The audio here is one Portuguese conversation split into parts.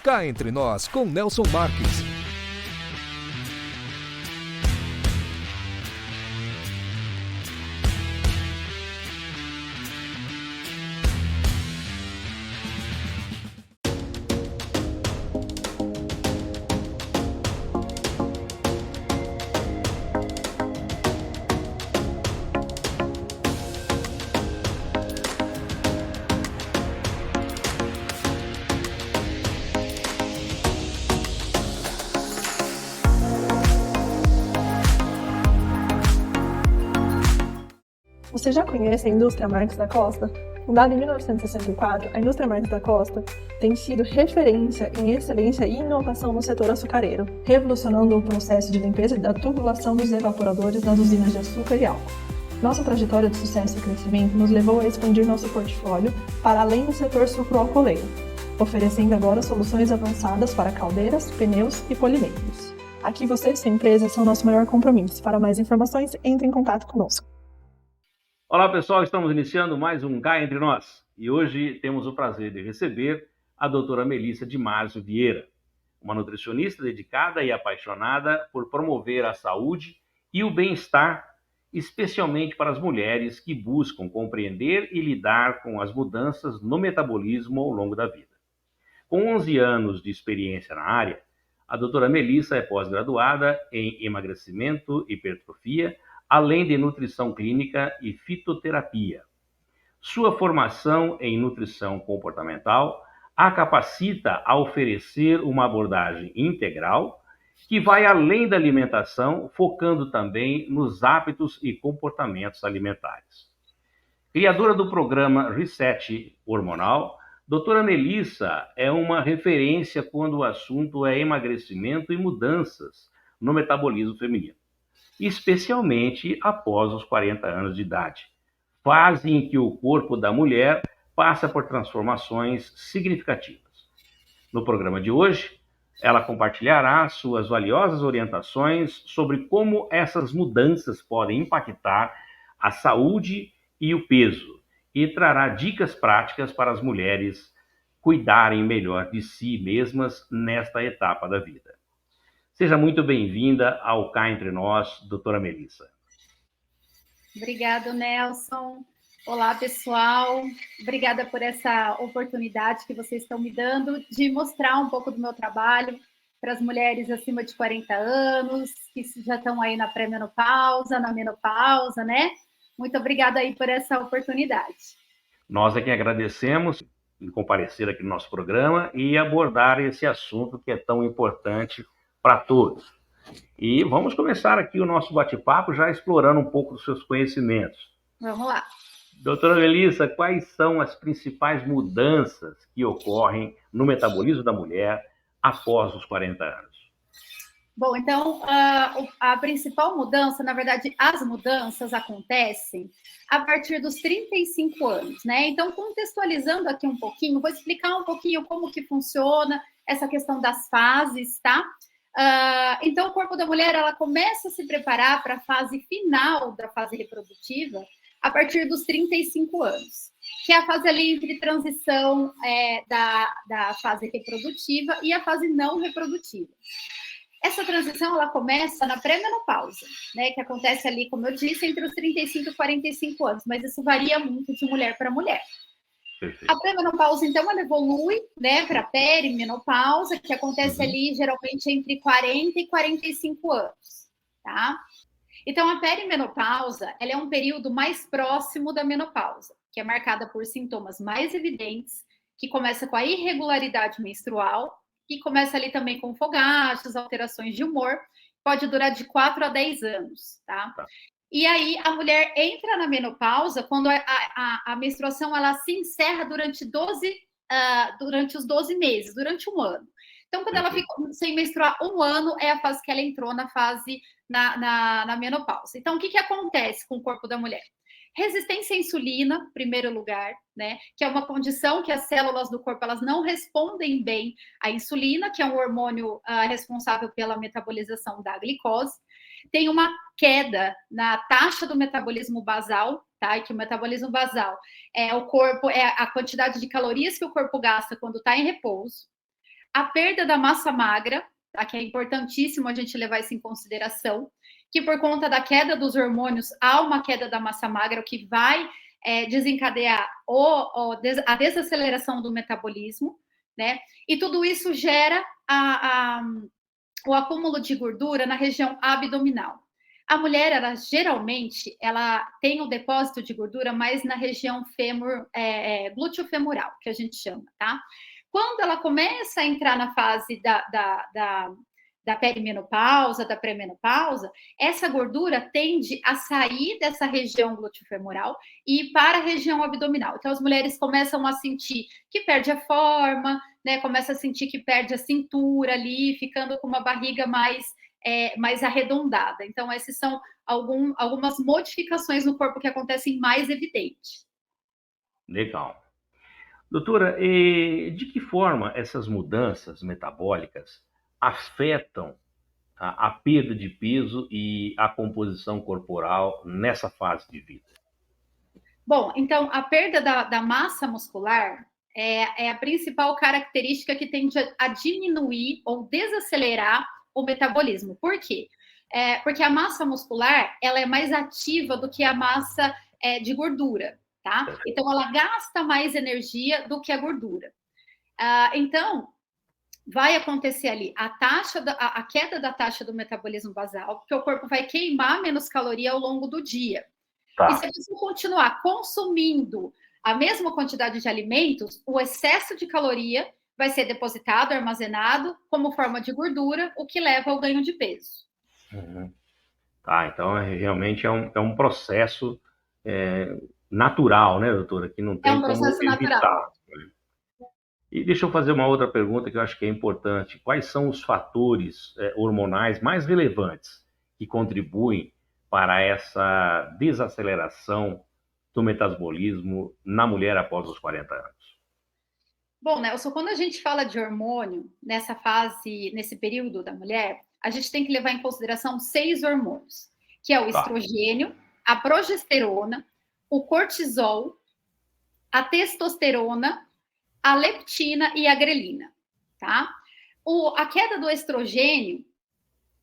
Cá Entre Nós, com Nelson Marques. Você já conhece a indústria Marques da Costa? Fundada em 1964, a indústria Marques da Costa tem sido referência em excelência e inovação no setor açucareiro, revolucionando o processo de limpeza da tubulação dos evaporadores das usinas de açúcar e álcool. Nossa trajetória de sucesso e crescimento nos levou a expandir nosso portfólio para além do setor sucroalcooleiro, oferecendo agora soluções avançadas para caldeiras, pneus e polimeiros. Aqui você e sua empresa são nosso maior compromisso. Para mais informações, entre em contato conosco. Olá pessoal, estamos iniciando mais um Cá Entre Nós e hoje temos o prazer de receber a doutora Melissa de Márcio Vieira, uma nutricionista dedicada e apaixonada por promover a saúde e o bem-estar, especialmente para as mulheres que buscam compreender e lidar com as mudanças no metabolismo ao longo da vida. Com 11 anos de experiência na área, a doutora Melissa é pós-graduada em emagrecimento, hipertrofia, além de nutrição clínica e fitoterapia. Sua formação em nutrição comportamental a capacita a oferecer uma abordagem integral que vai além da alimentação, focando também nos hábitos e comportamentos alimentares. Criadora do programa Reset Hormonal, doutora Melissa é uma referência quando o assunto é emagrecimento e mudanças no metabolismo feminino, especialmente após os 40 anos de idade, fase em que o corpo da mulher passa por transformações significativas. No programa de hoje, ela compartilhará suas valiosas orientações sobre como essas mudanças podem impactar a saúde e o peso, e trará dicas práticas para as mulheres cuidarem melhor de si mesmas nesta etapa da vida. Seja muito bem-vinda ao Cá Entre Nós, doutora Melissa. Obrigada, Nelson. Olá, pessoal. Obrigada por essa oportunidade que vocês estão me dando de mostrar um pouco do meu trabalho para as mulheres acima de 40 anos, que já estão aí na pré-menopausa, na menopausa, né? Muito obrigada aí por essa oportunidade. Nós é que agradecemos em comparecer aqui no nosso programa e abordar esse assunto que é tão importante para todos. E vamos começar aqui o nosso bate-papo já explorando um pouco dos seus conhecimentos. Vamos lá. Doutora Melissa, quais são as principais mudanças que ocorrem no metabolismo da mulher após os 40 anos? Bom, então, a principal mudança, na verdade, as mudanças acontecem a partir dos 35 anos, né? Então, contextualizando aqui um pouquinho, vou explicar um pouquinho como que funciona essa questão das fases, tá? Então, o corpo da mulher, ela começa a se preparar para a fase final da fase reprodutiva a partir dos 35 anos, que é a fase ali entre transição da fase reprodutiva e a fase não reprodutiva. Essa transição, ela começa na pré-menopausa, né, que acontece ali, como eu disse, entre os 35 e 45 anos, mas isso varia muito de mulher para mulher. Perfeito. A pré-menopausa, então, ela evolui, né, para a perimenopausa, que acontece ali, geralmente, entre 40 e 45 anos, tá? Então, a perimenopausa, ela é um período mais próximo da menopausa, que é marcada por sintomas mais evidentes, que começa com a irregularidade menstrual, que começa ali também com fogachos, alterações de humor, pode durar de 4 a 10 anos, tá? E aí a mulher entra na menopausa quando a menstruação ela se encerra durante os 12 meses, durante um ano. Então, quando ela fica sem menstruar um ano, é a fase que ela entrou na fase na menopausa. Então, o que acontece com o corpo da mulher? Resistência à insulina, em primeiro lugar, né? Que é uma condição que as células do corpo elas não respondem bem à insulina, que é um hormônio responsável pela metabolização da glicose. Tem uma queda na taxa do metabolismo basal, tá? E que o metabolismo basal é a quantidade de calorias que o corpo gasta quando está em repouso. a perda da massa magra, tá? Que é importantíssimo a gente levar isso em consideração, que por conta da queda dos hormônios, há uma queda da massa magra, o que vai desencadear a desaceleração do metabolismo, né? E tudo isso gera o acúmulo de gordura na região abdominal. A mulher, ela geralmente, ela tem o depósito de gordura mais na região glúteo-femoral, que a gente chama, tá? Quando ela começa a entrar na fase da perimenopausa, da pré-menopausa, essa gordura tende a sair dessa região glúteo-femoral e ir para a região abdominal. Então, as mulheres começam a sentir que perde a forma, né? Começa a sentir que perde a cintura ali, ficando com uma barriga mais arredondada. Então, essas são algumas modificações no corpo que acontecem mais evidentes. Legal. Doutora, de que forma essas mudanças metabólicas afetam a perda de peso e a composição corporal nessa fase de vida? Bom, então, a perda da massa muscular é a principal característica que tende a diminuir ou desacelerar o metabolismo. Por quê? Porque a massa muscular, ela é mais ativa do que a massa de gordura, tá? Então, ela gasta mais energia do que a gordura. Então, vai acontecer ali a queda da taxa do metabolismo basal, porque o corpo vai queimar menos caloria ao longo do dia. Tá. E se a pessoa continuar consumindo a mesma quantidade de alimentos, o excesso de caloria vai ser depositado, armazenado como forma de gordura, o que leva ao ganho de peso. Uhum. Tá, então realmente é um processo natural, né, doutora? Que não tem como evitar. Natural. E deixa eu fazer uma outra pergunta que eu acho que é importante. Quais são os fatores hormonais mais relevantes que contribuem para essa desaceleração do metabolismo na mulher após os 40 anos? Bom, Nelson, quando a gente fala de hormônio, nesse período da mulher, a gente tem que levar em consideração 6 hormônios, que é o estrogênio, a progesterona, o cortisol, a testosterona, a leptina e a grelina, tá? A queda do estrogênio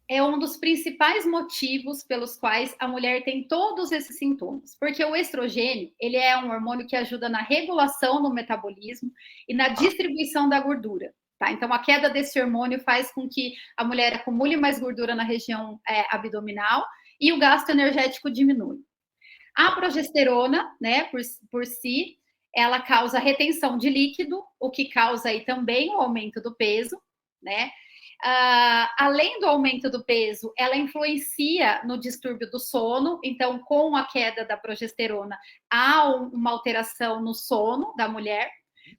é um dos principais motivos pelos quais a mulher tem todos esses sintomas, porque o estrogênio, ele é um hormônio que ajuda na regulação do metabolismo e na distribuição da gordura, tá? Então, a queda desse hormônio faz com que a mulher acumule mais gordura na região abdominal e o gasto energético diminui. A progesterona, né, por si, ela causa retenção de líquido, o que causa aí também o aumento do peso, né? Além do aumento do peso, ela influencia no distúrbio do sono. Então, com a queda da progesterona, há uma alteração no sono da mulher.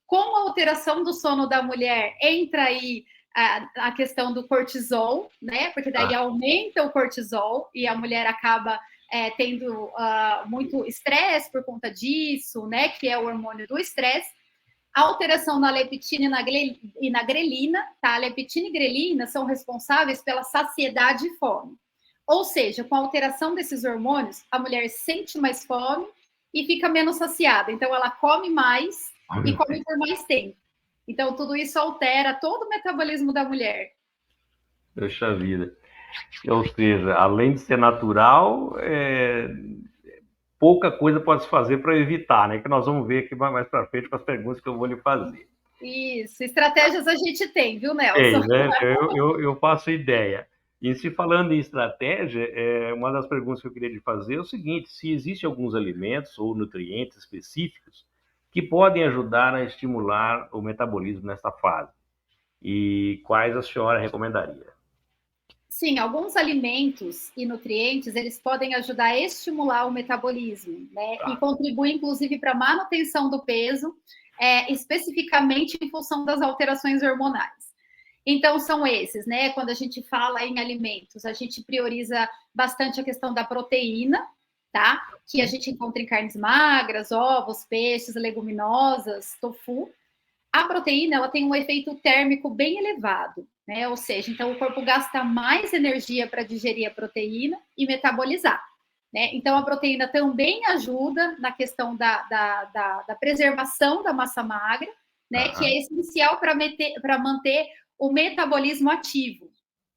Com a alteração do sono da mulher, entra aí a questão do cortisol, né? Porque daí aumenta o cortisol e a mulher acaba tendo muito estresse por conta disso, né? Que é o hormônio do estresse. A alteração na leptina e na grelina, tá? A leptina e grelina são responsáveis pela saciedade e fome. Ou seja, com a alteração desses hormônios, a mulher sente mais fome e fica menos saciada. Então, ela come mais e come por mais tempo. Então, tudo isso altera todo o metabolismo da mulher. Poxa vida. Ou seja, além de ser natural, pouca coisa pode se fazer para evitar, né? Que nós vamos ver aqui mais para frente com as perguntas que eu vou lhe fazer. Isso, estratégias a gente tem, viu, Nelson? Né? Eu faço ideia. E se falando em estratégia, uma das perguntas que eu queria lhe fazer é o seguinte: se existem alguns alimentos ou nutrientes específicos que podem ajudar a estimular o metabolismo nessa fase, e quais a senhora recomendaria? Sim, alguns alimentos e nutrientes, eles podem ajudar a estimular o metabolismo, né? E contribuir, inclusive, para a manutenção do peso, especificamente em função das alterações hormonais. Então, são esses, né? Quando a gente fala em alimentos, a gente prioriza bastante a questão da proteína, tá? Que a gente encontra em carnes magras, ovos, peixes, leguminosas, tofu. A proteína, ela tem um efeito térmico bem elevado, né? Ou seja, então o corpo gasta mais energia para digerir a proteína e metabolizar, né? Então a proteína também ajuda na questão da preservação da massa magra, né? Que é essencial para manter o metabolismo ativo,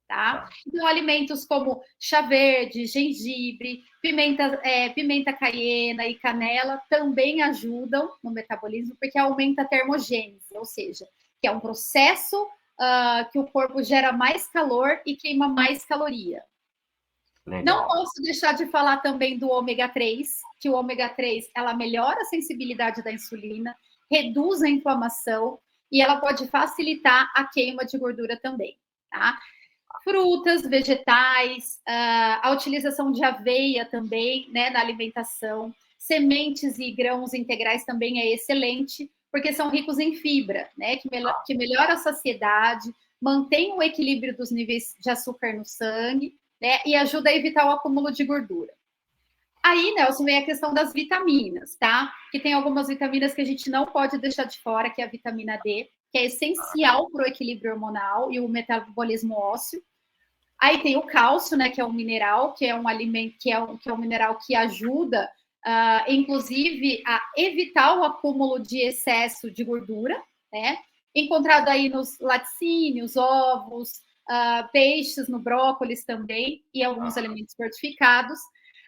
tá? Então, alimentos como chá verde, gengibre, pimenta caiena e canela também ajudam no metabolismo, porque aumenta a termogênese, ou seja, que é um processo que o corpo gera mais calor e queima mais caloria. Legal. Não posso deixar de falar também do ômega 3, que o ômega 3 ela melhora a sensibilidade da insulina, reduz a inflamação e ela pode facilitar a queima de gordura também, tá? Frutas, vegetais, a utilização de aveia também, né, na alimentação, sementes e grãos integrais também é excelente, porque são ricos em fibra, né, que melhora a saciedade, mantém o equilíbrio dos níveis de açúcar no sangue, né, e ajuda a evitar o acúmulo de gordura. Aí, Nelson, vem a questão das vitaminas, tá? Que tem algumas vitaminas que a gente não pode deixar de fora, que é a vitamina D, que é essencial para o equilíbrio hormonal e o metabolismo ósseo. Aí tem o cálcio, né, que é um mineral, que é um alimento, que é um mineral que ajuda, inclusive, a evitar o acúmulo de excesso de gordura, né? Encontrado aí nos laticínios, ovos, peixes, no brócolis também, e alguns alimentos fortificados.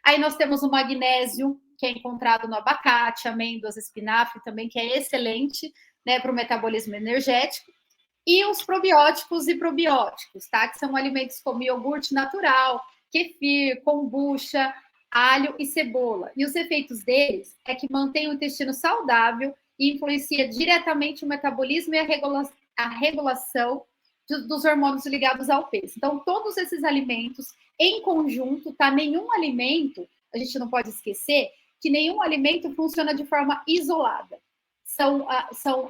Aí nós temos o magnésio, que é encontrado no abacate, amêndoas, espinafre também, que é excelente, né, para o metabolismo energético. E os probióticos e probióticos, tá? Que são alimentos como iogurte natural, kefir, kombucha, alho e cebola. E os efeitos deles é que mantém o intestino saudável e influencia diretamente o metabolismo e a regulação dos hormônios ligados ao peso. Então, todos esses alimentos em conjunto, tá? Nenhum alimento, a gente não pode esquecer que nenhum alimento funciona de forma isolada.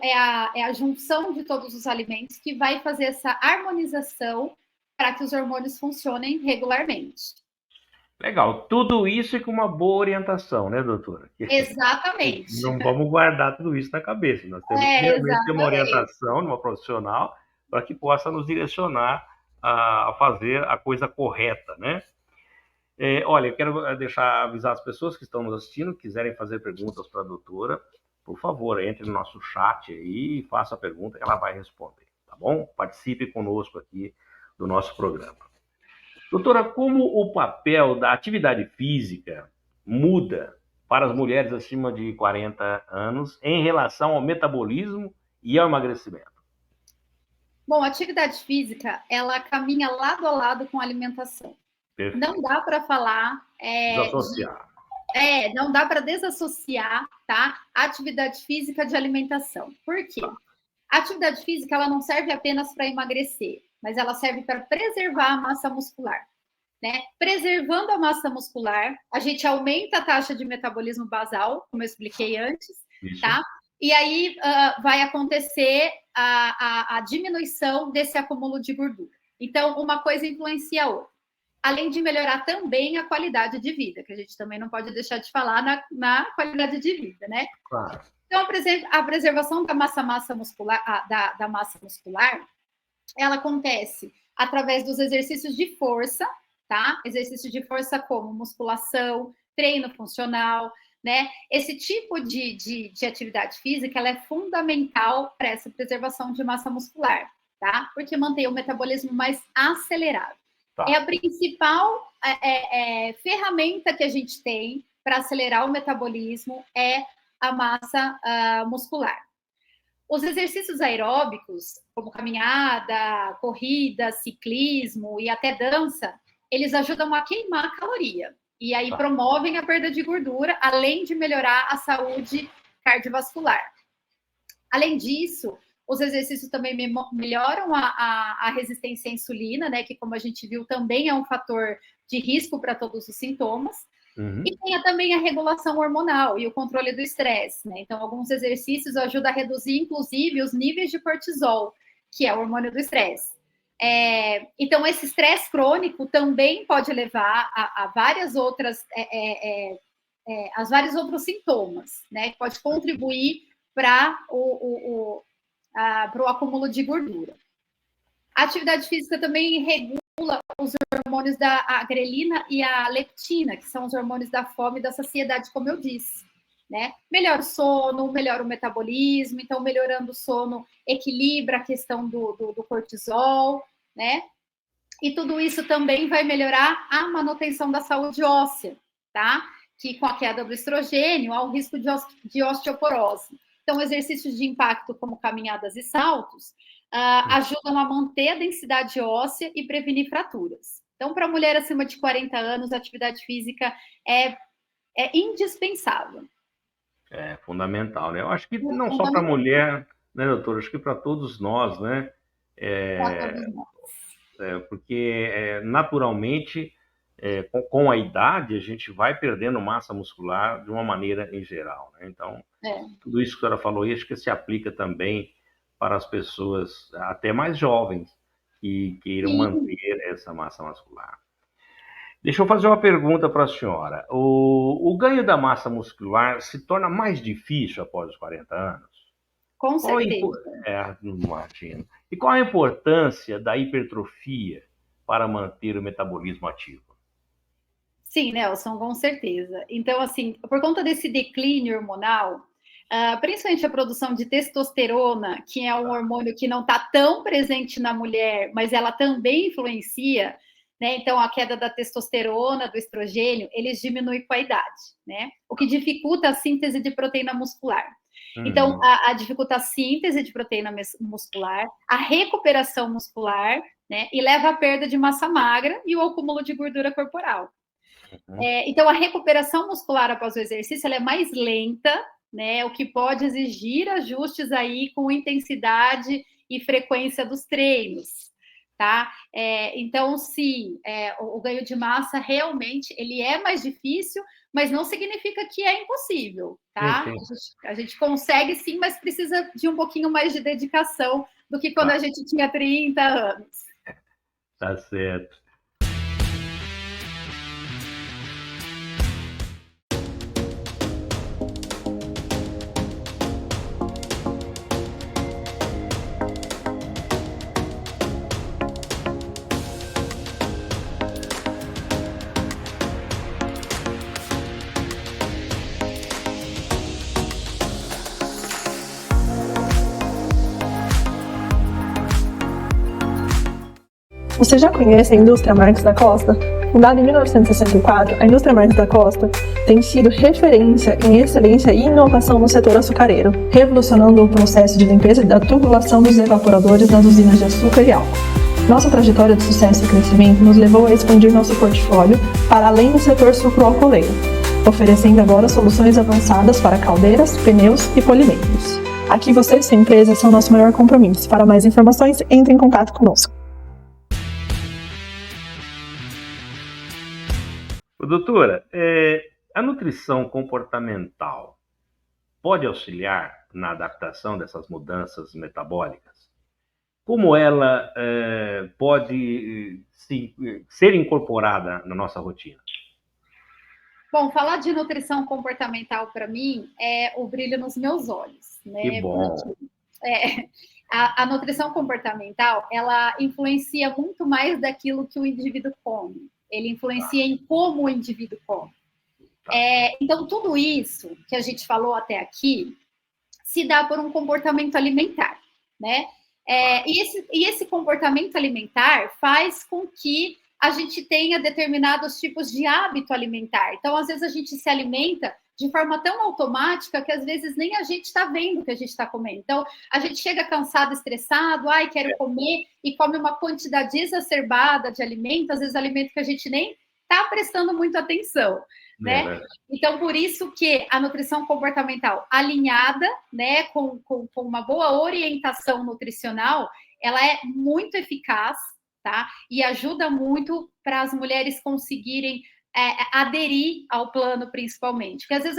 É a junção de todos os alimentos que vai fazer essa harmonização para que os hormônios funcionem regularmente. Legal. Tudo isso e com uma boa orientação, né, doutora? Exatamente. Não vamos guardar tudo isso na cabeça. Nós temos que realmente ter uma orientação de uma profissional para que possa nos direcionar a fazer a coisa correta, né? Olha, eu quero avisar as pessoas que estão nos assistindo, quiserem fazer perguntas para a doutora, por favor, entre no nosso chat aí e faça a pergunta que ela vai responder, tá bom? Participe conosco aqui do nosso programa. Doutora, como o papel da atividade física muda para as mulheres acima de 40 anos em relação ao metabolismo e ao emagrecimento? Bom, a atividade física, ela caminha lado a lado com a alimentação. Perfeito. Não dá para falar... desassociar. Não dá para desassociar, tá? A atividade física de alimentação. Por quê? A atividade física, ela não serve apenas para emagrecer, mas ela serve para preservar a massa muscular, né? Preservando a massa muscular, a gente aumenta a taxa de metabolismo basal, como eu expliquei antes, isso. Tá? E aí vai acontecer a diminuição desse acúmulo de gordura. Então, uma coisa influencia a outra. Além de melhorar também a qualidade de vida, que a gente também não pode deixar de falar na qualidade de vida, né? Claro. Então, a preservação da massa muscular, da massa muscular, ela acontece através dos exercícios de força, tá? Exercícios de força como musculação, treino funcional, né? Esse tipo de atividade física, ela é fundamental para essa preservação de massa muscular, tá? Porque mantém o metabolismo mais acelerado. Tá. É a principal ferramenta que a gente tem para acelerar o metabolismo é a massa muscular. Os exercícios aeróbicos, como caminhada, corrida, ciclismo e até dança, eles ajudam a queimar a caloria. E aí promovem a perda de gordura, além de melhorar a saúde cardiovascular. Além disso, os exercícios também melhoram a resistência à insulina, né? Que, como a gente viu, também é um fator de risco para todos os sintomas. Uhum. E tem também a regulação hormonal e o controle do estresse, né? Então, alguns exercícios ajudam a reduzir, inclusive, os níveis de cortisol, que é o hormônio do estresse. Então, esse estresse crônico também pode levar a várias outras, a vários outros sintomas, né? Que pode contribuir para o acúmulo de gordura. A atividade física também regula os hormônios da grelina e a leptina, que são os hormônios da fome e da saciedade, como eu disse, né? Melhora o sono, melhora o metabolismo, então melhorando o sono equilibra a questão do cortisol, né? E tudo isso também vai melhorar a manutenção da saúde óssea, tá? Que com a queda do estrogênio há o risco de osteoporose. Então, exercícios de impacto como caminhadas e saltos ajudam a manter a densidade óssea e prevenir fraturas. Então, para mulher acima de 40 anos, a atividade física é indispensável. É fundamental, né? Eu acho que não só para mulher, né, doutora? Acho que para todos nós, né? Porque naturalmente, com a idade, a gente vai perdendo massa muscular de uma maneira em geral, né? Então, tudo isso que a senhora falou aí, acho que se aplica também para as pessoas até mais jovens que queiram manter essa massa muscular. Deixa eu fazer uma pergunta para a senhora. O ganho da massa muscular se torna mais difícil após os 40 anos? Com certeza. Imagino. E qual a importância da hipertrofia para manter o metabolismo ativo? Sim, Nelson, com certeza. Então, assim, por conta desse declínio hormonal, principalmente a produção de testosterona, que é um hormônio que não está tão presente na mulher, mas ela também influencia, né? Então, a queda da testosterona, do estrogênio, eles diminuem com a idade, né? O que dificulta a síntese de proteína muscular. Então, dificulta a síntese de proteína muscular, a recuperação muscular, né? E leva à perda de massa magra e o acúmulo de gordura corporal. Então, a recuperação muscular após o exercício ela é mais lenta, né? O que pode exigir ajustes aí com intensidade e frequência dos treinos. Tá? Então, sim, o ganho de massa realmente ele é mais difícil, mas não significa que é impossível, tá? A gente consegue sim, mas precisa de um pouquinho mais de dedicação do que quando a gente tinha 30 anos. Tá certo. Você já conhece a indústria Marques da Costa? Fundada em 1964, a indústria Marques da Costa tem sido referência em excelência e inovação no setor açucareiro, revolucionando o processo de limpeza da tubulação dos evaporadores das usinas de açúcar e álcool. Nossa trajetória de sucesso e crescimento nos levou a expandir nosso portfólio para além do setor sucroalcooleiro, oferecendo agora soluções avançadas para caldeiras, pneus e polimentos. Aqui você e sua empresa são nosso maior compromisso. Para mais informações, entre em contato conosco. Doutora, a nutrição comportamental pode auxiliar na adaptação dessas mudanças metabólicas? Como ela pode ser incorporada na nossa rotina? Bom, falar de nutrição comportamental para mim é o brilho nos meus olhos, né? Que bom! A nutrição comportamental, ela influencia muito mais daquilo que o indivíduo come. Ele influencia em como o indivíduo come. Então, tudo isso que a gente falou até aqui se dá por um comportamento alimentar, né? E esse comportamento alimentar faz com que a gente tenha determinados tipos de hábito alimentar. Então, às vezes, a gente se alimenta de forma tão automática que, às vezes, nem a gente está vendo o que a gente está comendo. Então, a gente chega cansado, estressado, quero comer, e come uma quantidade exacerbada de alimento, às vezes, alimento que a gente nem está prestando muito atenção, né? Então, por isso que a nutrição comportamental alinhada, né, com uma boa orientação nutricional, ela é muito eficaz, tá? E ajuda muito para as mulheres conseguirem aderir ao plano, principalmente. Porque às vezes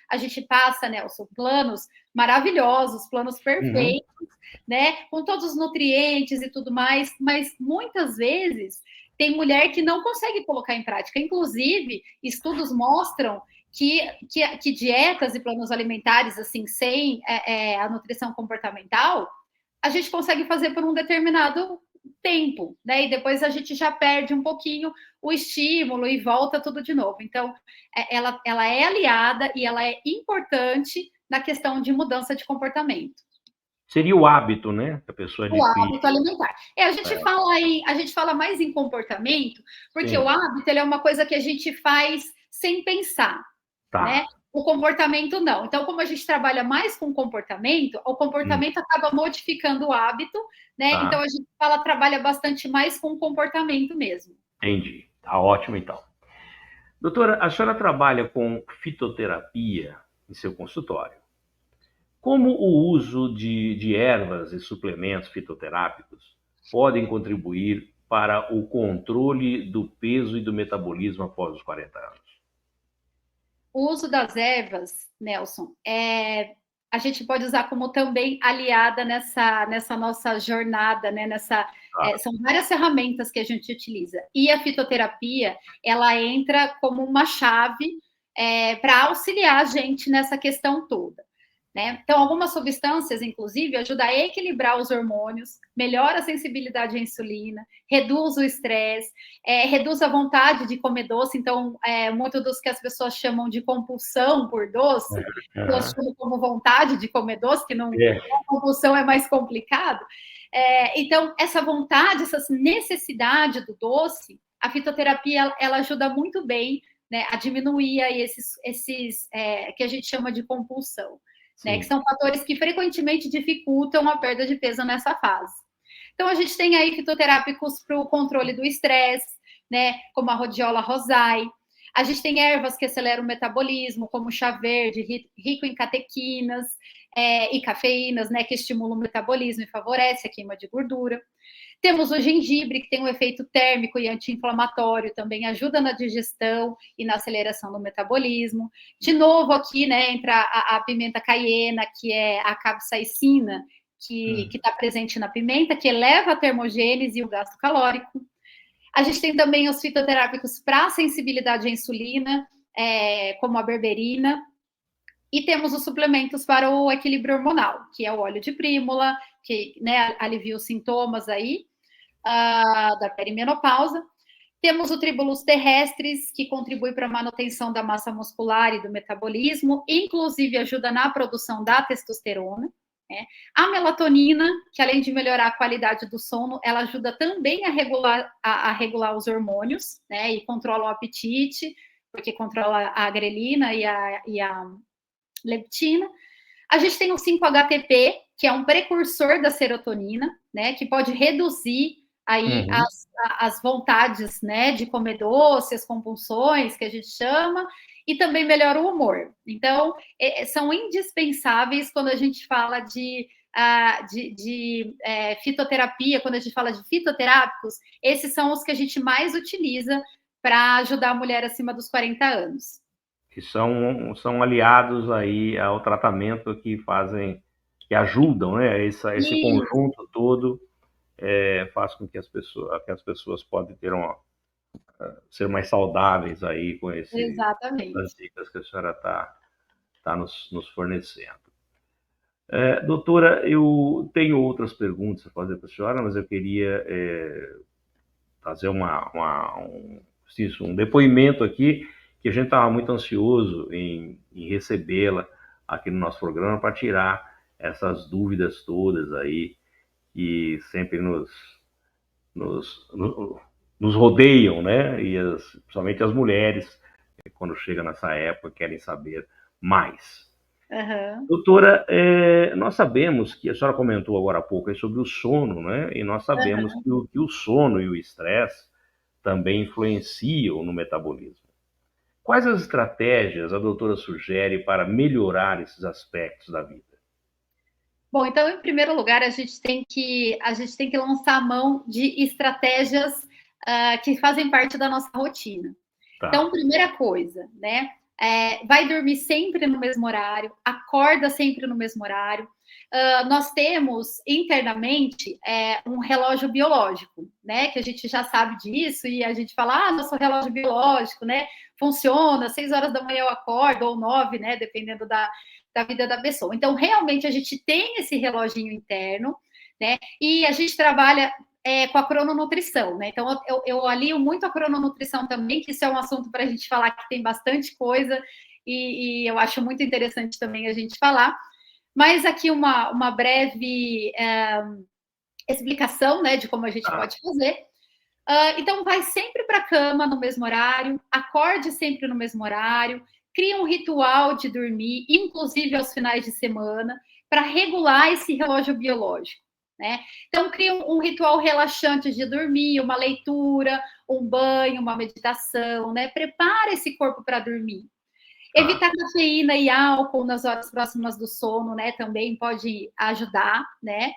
a gente passa, Nelson, planos maravilhosos, planos perfeitos, né? Com todos os nutrientes e tudo mais, mas muitas vezes tem mulher que não consegue colocar em prática. Inclusive, estudos mostram que dietas e planos alimentares, assim, sem a nutrição comportamental, a gente consegue fazer por um determinado tempo, né? E depois a gente já perde um pouquinho o estímulo e volta tudo de novo. Então, ela é aliada e ela é importante na questão de mudança de comportamento. Seria o hábito, né? Que a pessoa O adquire. hábito alimentar. A gente fala mais em comportamento, porque Sim. o hábito ele é uma coisa que a gente faz sem pensar, Tá. né? O comportamento não. Então, como a gente trabalha mais com comportamento, o comportamento acaba modificando o hábito, né? Tá. Então, a gente trabalha bastante mais com o comportamento mesmo. Entendi. Tá ótimo, então. Doutora, a senhora trabalha com fitoterapia em seu consultório. Como o uso de ervas e suplementos fitoterápicos podem contribuir para o controle do peso e do metabolismo após os 40 anos? O uso das ervas, Nelson, a gente pode usar como também aliada nessa nossa jornada, né? São várias ferramentas que a gente utiliza. E a fitoterapia, ela entra como uma chave para auxiliar a gente nessa questão toda. Né? Então, algumas substâncias, inclusive, ajudam a equilibrar os hormônios, melhora a sensibilidade à insulina, reduz o estresse, reduz a vontade de comer doce. Então, muito dos que as pessoas chamam de compulsão por doce, eu chamo como vontade de comer doce, que não a compulsão é mais complicado. Então, essa vontade, essa necessidade do doce, a fitoterapia ela ajuda muito bem, né, a diminuir aí esses que a gente chama de compulsão. Né, que são fatores que frequentemente dificultam a perda de peso nessa fase. Então, a gente tem aí fitoterápicos para o controle do estresse, né, como a rhodiola rosai. A gente tem ervas que aceleram o metabolismo, como o chá verde, rico em catequinas e cafeínas, né, que estimulam o metabolismo e favorece a queima de gordura. Temos o gengibre, que tem um efeito térmico e anti-inflamatório, também ajuda na digestão e na aceleração do metabolismo. De novo, aqui, né, entra a pimenta caiena, que é a capsaicina, que está presente na pimenta, que eleva a termogênese e o gasto calórico. A gente tem também os fitoterápicos para sensibilidade à insulina, como a berberina. E temos os suplementos para o equilíbrio hormonal, que é o óleo de prímula, que, né, alivia os sintomas aí da perimenopausa. Temos o tribulus terrestris, que contribui para a manutenção da massa muscular e do metabolismo, inclusive ajuda na produção da testosterona. Né? A melatonina, que além de melhorar a qualidade do sono, ela ajuda também a regular os hormônios, né? E controla o apetite, porque controla a grelina e a leptina. A gente tem o 5-HTP, que é um precursor da serotonina, né, que pode reduzir aí as vontades, né, de comer doce, as compulsões, que a gente chama, e também melhora o humor. Então, são indispensáveis quando a gente fala de fitoterapia, quando a gente fala de fitoterápicos, esses são os que a gente mais utiliza para ajudar a mulher acima dos 40 anos. Que são aliados aí ao tratamento que ajudam, né? Esse conjunto todo faz com que as pessoas podem ser mais saudáveis aí com as dicas que a senhora está nos fornecendo. Doutora, eu tenho outras perguntas a fazer para a senhora, mas eu queria fazer um depoimento aqui, que a gente estava muito ansioso em recebê-la aqui no nosso programa para tirar essas dúvidas todas aí que sempre nos rodeiam, né? E principalmente as mulheres, quando chegam nessa época, querem saber mais. Doutora, nós sabemos que a senhora comentou agora há pouco sobre o sono, né? E nós sabemos que o sono e o estresse também influenciam no metabolismo. Quais as estratégias a doutora sugere para melhorar esses aspectos da vida? Bom, então, em primeiro lugar, a gente tem que lançar a mão de estratégias que fazem parte da nossa rotina. Tá. Então, primeira coisa, né? Vai dormir sempre no mesmo horário, acorda sempre no mesmo horário. Nós temos internamente um relógio biológico, né? Que a gente já sabe disso e a gente fala, nosso relógio biológico, né? Funciona, 6 horas da manhã eu acordo, ou 9, né? Dependendo da vida da pessoa. Então, realmente, a gente tem esse reloginho interno, né? E a gente trabalha com a crononutrição, né? Então, eu alio muito a crononutrição também, que isso é um assunto para a gente falar que tem bastante coisa, e eu acho muito interessante também a gente falar. Mas aqui uma breve explicação, né, de como a gente pode fazer. Então, vai sempre para a cama no mesmo horário, acorde sempre no mesmo horário, cria um ritual de dormir, inclusive aos finais de semana, para regular esse relógio biológico, né? Então, cria um ritual relaxante de dormir, uma leitura, um banho, uma meditação, né? Prepara esse corpo para dormir. Evitar cafeína e álcool nas horas próximas do sono, né? Também pode ajudar, né?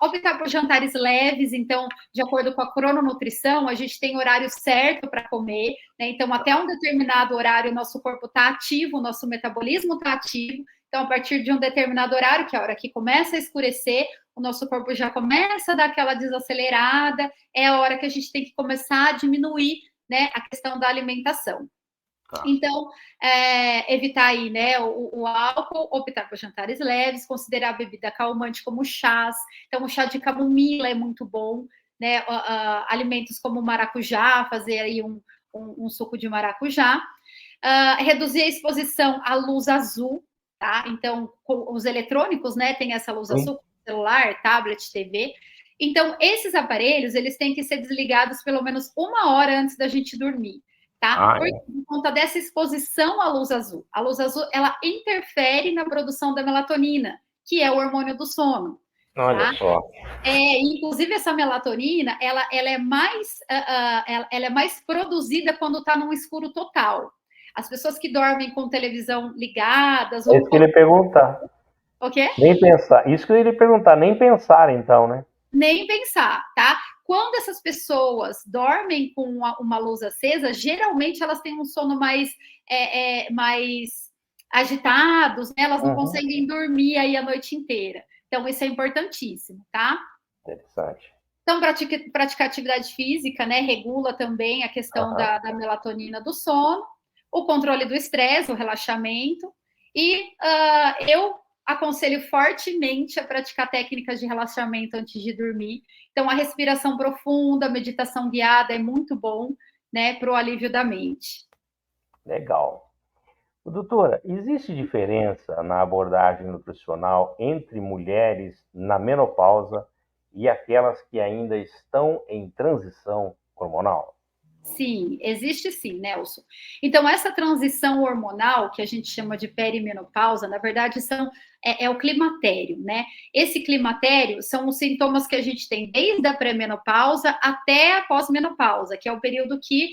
Optar por jantares leves, então, de acordo com a crononutrição, a gente tem horário certo para comer, né? Então, até um determinado horário, o nosso corpo está ativo, o nosso metabolismo está ativo. Então, a partir de um determinado horário, que é a hora que começa a escurecer, o nosso corpo já começa a dar aquela desacelerada, é a hora que a gente tem que começar a diminuir, né, a questão da alimentação. Então, evitar aí, né, o álcool, optar por jantares leves, considerar a bebida calmante como chás. Então, o chá de camomila é muito bom, né? Alimentos como maracujá, fazer aí um suco de maracujá. Reduzir a exposição à luz azul, tá? Então, os eletrônicos, né, tem essa luz azul, celular, tablet, TV. Então, esses aparelhos, eles têm que ser desligados pelo menos 1 hora antes da gente dormir. Tá? Por conta dessa exposição à luz azul. A luz azul, ela interfere na produção da melatonina, que é o hormônio do sono. Olha só. Inclusive, essa melatonina, ela é mais produzida quando está num escuro total. As pessoas que dormem com televisão ligadas... É isso que ele ia perguntar. O quê? Nem pensar. Isso que eu ia perguntar, nem pensar, então, né? Nem pensar, tá? Quando essas pessoas dormem com uma luz acesa, geralmente elas têm um sono mais agitados, né? Elas não conseguem dormir aí a noite inteira. Então, isso é importantíssimo, tá? Interessante. Então, praticar atividade física, né? Regula também a questão da melatonina do sono, o controle do estresse, o relaxamento. E eu aconselho fortemente a praticar técnicas de relaxamento antes de dormir. Então, a respiração profunda, a meditação guiada é muito bom, né, para o alívio da mente. Legal. Doutora, existe diferença na abordagem nutricional entre mulheres na menopausa e aquelas que ainda estão em transição hormonal? Sim, existe sim, Nelson. Então, essa transição hormonal, que a gente chama de perimenopausa, na verdade, é o climatério, né? Esse climatério são os sintomas que a gente tem desde a pré-menopausa até a pós-menopausa, que é o período que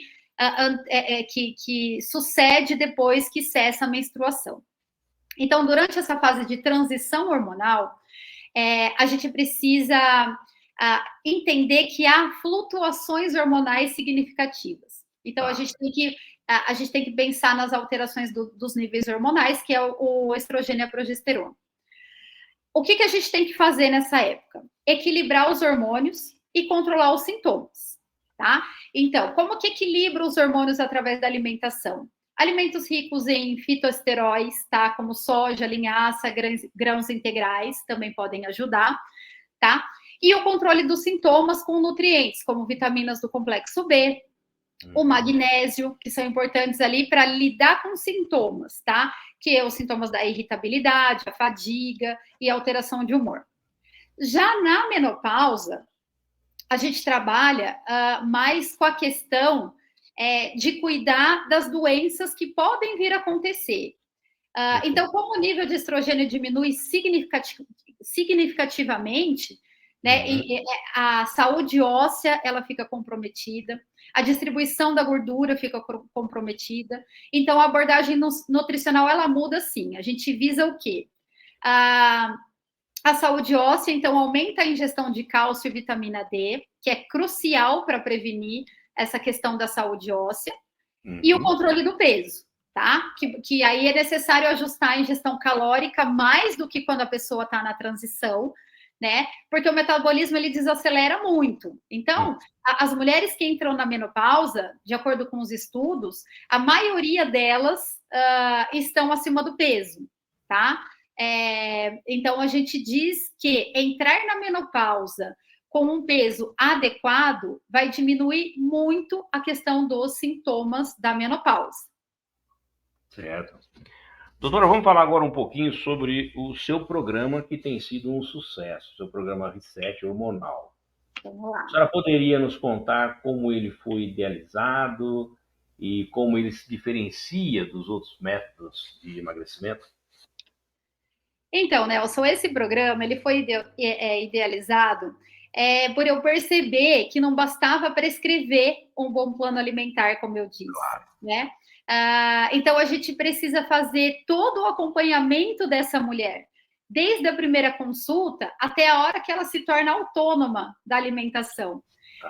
sucede depois que cessa a menstruação. Então, durante essa fase de transição hormonal, a gente precisa entender que há flutuações hormonais significativas. Então, a gente tem que pensar nas alterações dos níveis hormonais, que é o estrogênio e a progesterona. O que a gente tem que fazer nessa época? Equilibrar os hormônios e controlar os sintomas, tá? Então, como que equilibra os hormônios através da alimentação? Alimentos ricos em fitoesteróis, tá? Como soja, linhaça, grãos integrais, também podem ajudar, tá? E o controle dos sintomas com nutrientes, como vitaminas do complexo B, o magnésio, que são importantes ali para lidar com sintomas, tá? Que é os sintomas da irritabilidade, a fadiga e a alteração de humor. Já na menopausa, a gente trabalha mais com a questão de cuidar das doenças que podem vir a acontecer. Então, como o nível de estrogênio diminui significativamente, né, e a saúde óssea ela fica comprometida, a distribuição da gordura fica comprometida. Então, a abordagem nutricional ela muda sim. A gente visa o quê? A saúde óssea, então, aumenta a ingestão de cálcio e vitamina D, que é crucial para prevenir essa questão da saúde óssea, e o controle do peso, tá? Que aí é necessário ajustar a ingestão calórica mais do que quando a pessoa está na transição, né? Porque o metabolismo ele desacelera muito. Então, as mulheres que entram na menopausa, de acordo com os estudos, a maioria delas estão acima do peso, tá? Então, a gente diz que entrar na menopausa com um peso adequado, vai diminuir muito a questão dos sintomas da menopausa. Certo. Doutora, vamos falar agora um pouquinho sobre o seu programa, que tem sido um sucesso, seu programa Reset Hormonal. Vamos lá. A senhora poderia nos contar como ele foi idealizado e como ele se diferencia dos outros métodos de emagrecimento? Então, Nelson, esse programa ele foi idealizado por eu perceber que não bastava prescrever um bom plano alimentar, como eu disse, né? Então, a gente precisa fazer todo o acompanhamento dessa mulher, desde a primeira consulta até a hora que ela se torna autônoma da alimentação.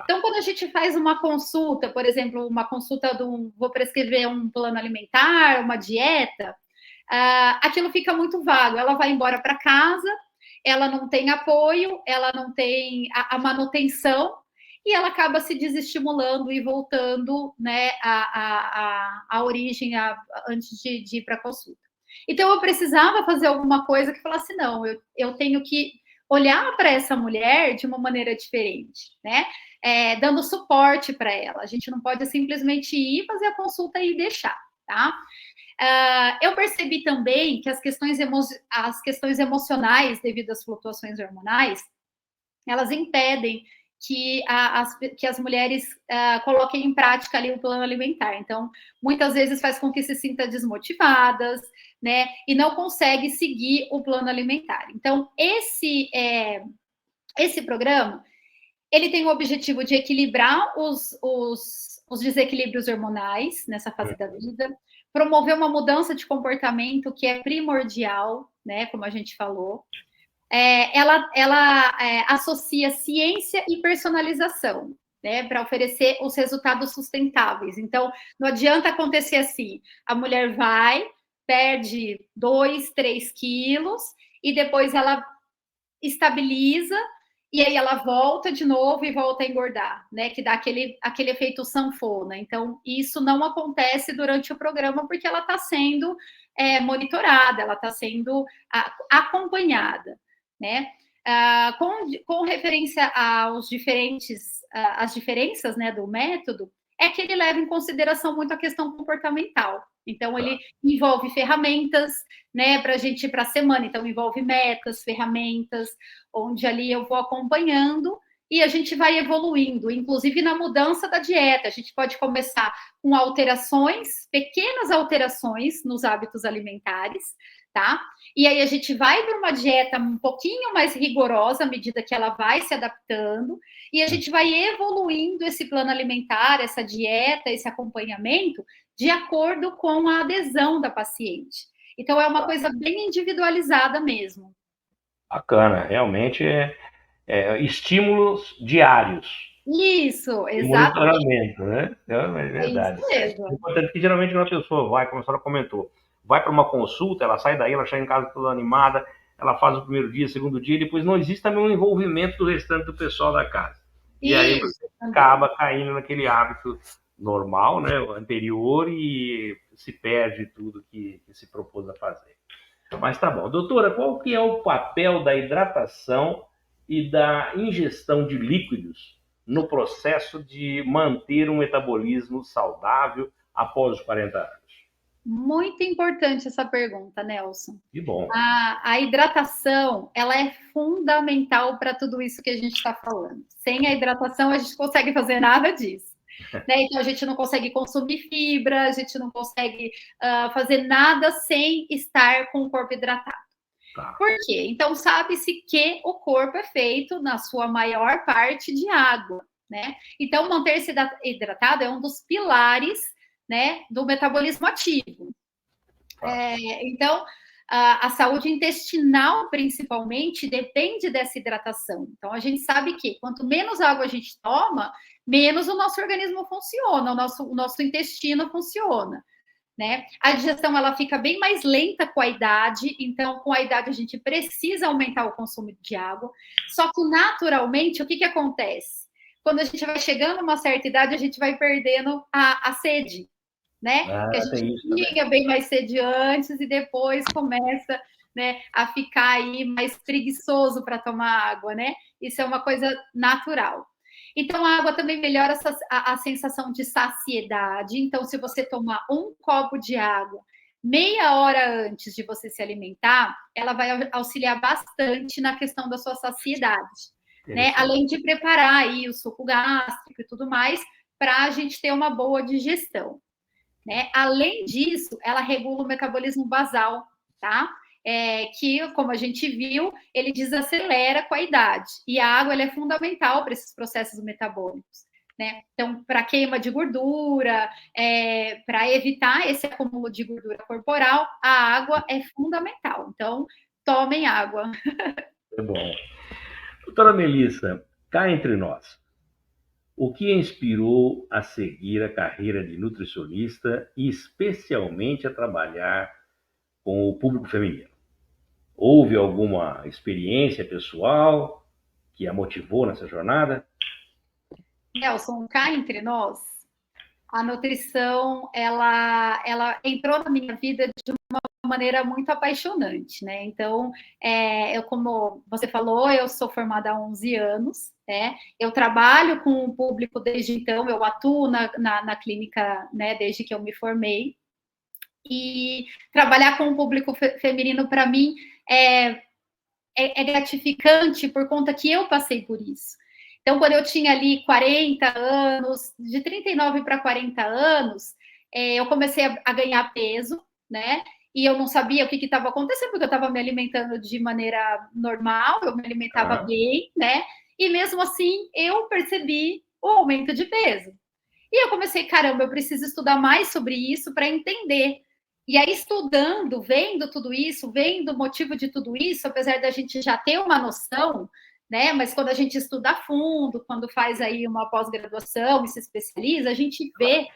Então, quando a gente faz uma consulta, por exemplo, uma consulta vou prescrever um plano alimentar, uma dieta, aquilo fica muito vago. Ela vai embora para casa, ela não tem apoio, ela não tem a manutenção, e ela acaba se desestimulando e voltando, né, à origem antes de ir para a consulta. Então, eu precisava fazer alguma coisa que falasse, não, eu tenho que olhar para essa mulher de uma maneira diferente, né? Dando suporte para ela. A gente não pode simplesmente ir fazer a consulta e deixar, tá? Eu percebi também que as questões emocionais, devido às flutuações hormonais, elas impedem que as mulheres coloquem em prática ali o plano alimentar. Então, muitas vezes faz com que se sinta desmotivadas, né? E não consegue seguir o plano alimentar. Então, esse programa, ele tem o objetivo de equilibrar os desequilíbrios hormonais nessa fase da vida, promover uma mudança de comportamento que é primordial, né? Como a gente falou. Ela associa ciência e personalização, né, para oferecer os resultados sustentáveis. Então, não adianta acontecer assim, a mulher vai, perde 2, 3 quilos, e depois ela estabiliza, e aí ela volta de novo e volta a engordar, né, que dá aquele efeito sanfona. Então, isso não acontece durante o programa, porque ela está sendo monitorada, ela está sendo acompanhada. Né? Com referência às diferenças, né, do método, é que ele leva em consideração muito a questão comportamental. Então, ele envolve ferramentas, né, para a gente ir para a semana. Então, envolve metas, ferramentas, onde ali eu vou acompanhando e a gente vai evoluindo, inclusive na mudança da dieta. A gente pode começar com alterações, pequenas alterações nos hábitos alimentares, tá? E aí a gente vai para uma dieta um pouquinho mais rigorosa à medida que ela vai se adaptando, e a gente vai evoluindo esse plano alimentar, essa dieta, esse acompanhamento, de acordo com a adesão da paciente. Então, é uma coisa bem individualizada mesmo. Bacana, realmente estímulos diários. Isso, exatamente. Monitoramento, né? É verdade. Isso mesmo. É importante que geralmente uma pessoa vai, como a senhora comentou, vai para uma consulta, ela sai daí, ela chega em casa toda animada, ela faz o primeiro dia, segundo dia, e depois não existe também um envolvimento do restante do pessoal da casa. E aí você acaba caindo naquele hábito normal, né, o anterior, e se perde tudo que se propôs a fazer. Mas tá bom. Doutora, qual que é o papel da hidratação e da ingestão de líquidos no processo de manter um metabolismo saudável após os 40 anos? Muito importante essa pergunta, Nelson. Que bom. A hidratação, ela é fundamental para tudo isso que a gente está falando. Sem a hidratação, a gente não consegue fazer nada disso. Né? Então, a gente não consegue consumir fibra, a gente não consegue fazer nada sem estar com o corpo hidratado. Tá. Por quê? Então, sabe-se que o corpo é feito, na sua maior parte, de água, né? Então, manter-se hidratado é um dos pilares, né, do metabolismo ativo. Então, a saúde intestinal, principalmente, depende dessa hidratação. Então, a gente sabe que quanto menos água a gente toma, menos o nosso organismo funciona, o nosso intestino funciona. Né? A digestão ela fica bem mais lenta com a idade, então com a idade a gente precisa aumentar o consumo de água, só que naturalmente o que acontece? Quando a gente vai chegando a uma certa idade, a gente vai perdendo a sede, né? Porque a gente liga bem mais sede antes e depois começa, né, a ficar aí mais preguiçoso para tomar água, né? Isso é uma coisa natural. Então, a água também melhora a sensação de saciedade. Então, se você tomar um copo de água meia hora antes de você se alimentar, ela vai auxiliar bastante na questão da sua saciedade, né? Além de preparar aí o suco gástrico e tudo mais, para a gente ter uma boa digestão, né? Além disso, ela regula o metabolismo basal, tá? Que, como a gente viu, ele desacelera com a idade. E a água ela é fundamental para esses processos metabólicos, né? Então, para queima de gordura, para evitar esse acúmulo de gordura corporal, a água é fundamental. Então, tomem água. É bom. Doutora Melissa, cá entre nós, o que a inspirou a seguir a carreira de nutricionista e especialmente a trabalhar com o público feminino? Houve alguma experiência pessoal que a motivou nessa jornada? Nelson, cá entre nós, a nutrição, ela entrou na minha vida de uma maneira muito apaixonante, né? Então, eu, como você falou, eu sou formada há 11 anos, né? Eu trabalho com o público desde então, eu atuo na clínica, né, desde que eu me formei. E trabalhar com o público feminino, para mim, é gratificante por conta que eu passei por isso. Então, quando eu tinha ali 40 anos, de 39 para 40 anos, eu comecei a ganhar peso, né? E eu não sabia o que estava acontecendo, porque eu estava me alimentando de maneira normal, eu me alimentava bem, né? E mesmo assim, eu percebi o aumento de peso. E eu comecei, caramba, eu preciso estudar mais sobre isso para entender. E aí, estudando, vendo tudo isso, vendo o motivo de tudo isso, apesar da gente já ter uma noção, né? Mas quando a gente estuda a fundo, quando faz aí uma pós-graduação e se especializa, a gente vê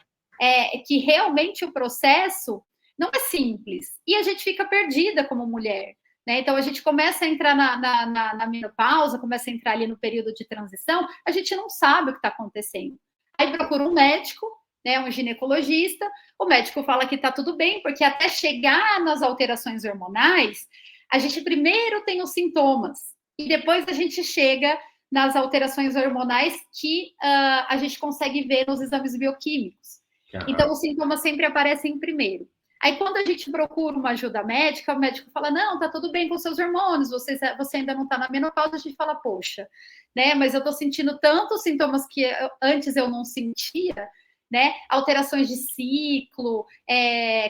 que realmente o processo não é simples. E a gente fica perdida como mulher, né? Então, a gente começa a entrar na menopausa, começa a entrar ali no período de transição, a gente não sabe o que está acontecendo. Aí procura um médico, né, um ginecologista, o médico fala que está tudo bem, porque até chegar nas alterações hormonais, a gente primeiro tem os sintomas, e depois a gente chega nas alterações hormonais que a gente consegue ver nos exames bioquímicos. Então, os sintomas sempre aparecem primeiro. Aí, quando a gente procura uma ajuda médica, o médico fala, não, tá tudo bem com seus hormônios, você ainda não tá na menopausa, a gente fala, poxa, né, mas eu tô sentindo tantos sintomas que antes eu não sentia, né, alterações de ciclo,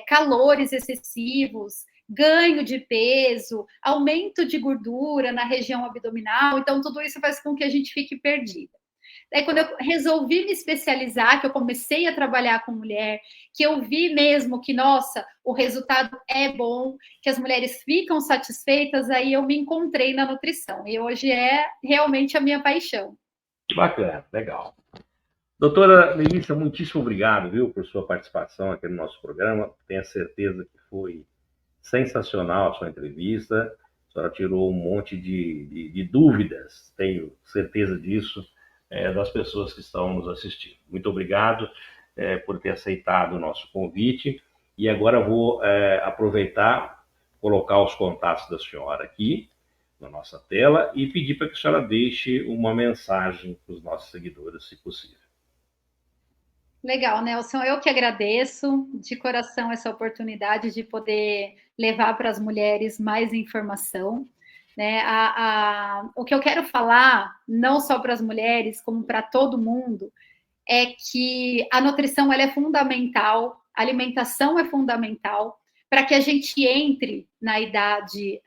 calores excessivos, ganho de peso, aumento de gordura na região abdominal, então tudo isso faz com que a gente fique perdida. Daí, quando eu resolvi me especializar, que eu comecei a trabalhar com mulher, que eu vi mesmo que, nossa, o resultado é bom, que as mulheres ficam satisfeitas, aí eu me encontrei na nutrição. E hoje é realmente a minha paixão. Bacana, legal. Doutora Melissa, muitíssimo obrigado, viu, por sua participação aqui no nosso programa. Tenho certeza que foi sensacional a sua entrevista. A senhora tirou um monte de dúvidas, tenho certeza disso, das pessoas que estão nos assistindo. Muito obrigado por ter aceitado o nosso convite. E agora eu vou aproveitar, colocar os contatos da senhora aqui na nossa tela e pedir para que a senhora deixe uma mensagem para os nossos seguidores, se possível. Legal, Nelson. Eu que agradeço de coração essa oportunidade de poder levar para as mulheres mais informação, né? O que eu quero falar, não só para as mulheres, como para todo mundo, é que a nutrição ela é fundamental, a alimentação é fundamental para que a gente entre na idade,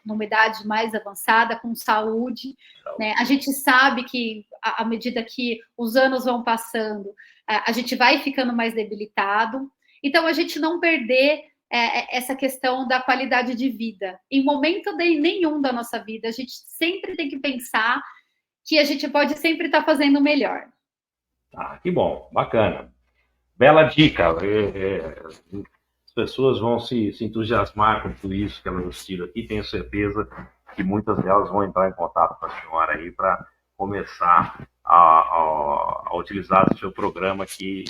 numa idade mais avançada, com saúde, né? A gente sabe que, à medida que os anos vão passando, a gente vai ficando mais debilitado. Então, a gente não perder essa questão da qualidade de vida. Em momento nenhum da nossa vida, a gente sempre tem que pensar que a gente pode sempre estar fazendo melhor. Ah, que bom, bacana. Bela dica. As pessoas vão se entusiasmar com tudo isso que elas assistiram aqui. Tenho certeza que muitas delas vão entrar em contato com a senhora aí para começar a utilizar o seu programa que,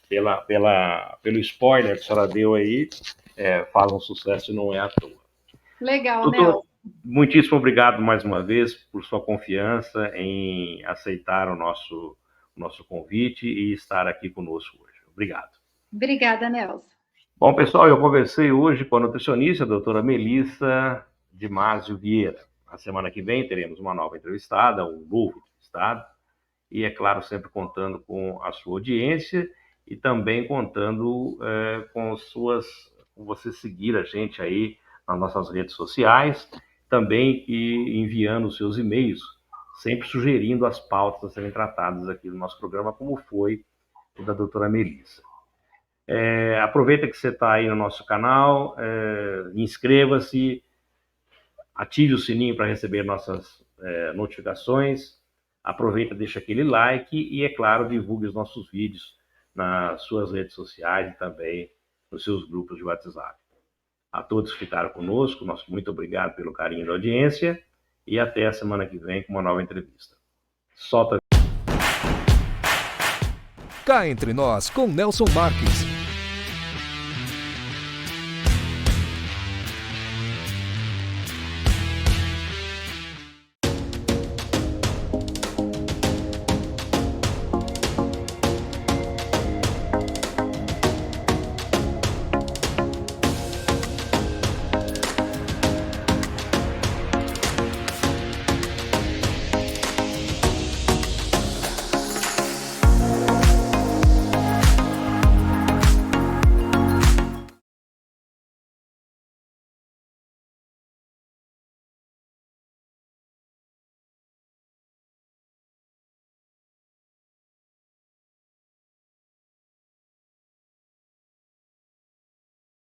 pelo spoiler que a senhora deu aí, faz um sucesso e não é à toa. Legal, Doutor, Nelson. muitíssimo obrigado mais uma vez por sua confiança em aceitar o nosso convite e estar aqui conosco hoje. Obrigado. Obrigada, Nelson. Bom, pessoal, eu conversei hoje com a nutricionista, a doutora Melissa de Márcio Vieira. Na semana que vem teremos uma nova entrevistada, um novo entrevistado, e, é claro, sempre contando com a sua audiência e também contando com você seguir a gente aí nas nossas redes sociais, também enviando os seus e-mails, sempre sugerindo as pautas a serem tratadas aqui no nosso programa, como foi o da doutora Melissa. Aproveita que você está aí no nosso canal, inscreva-se, ative o sininho para receber nossas notificações, aproveita, deixa aquele like e, é claro, divulgue os nossos vídeos nas suas redes sociais e também nos seus grupos de WhatsApp. A todos que ficaram conosco, nosso muito obrigado pelo carinho da audiência e até a semana que vem com uma nova entrevista. Solta. Cá Entre Nós com Nelson Marques.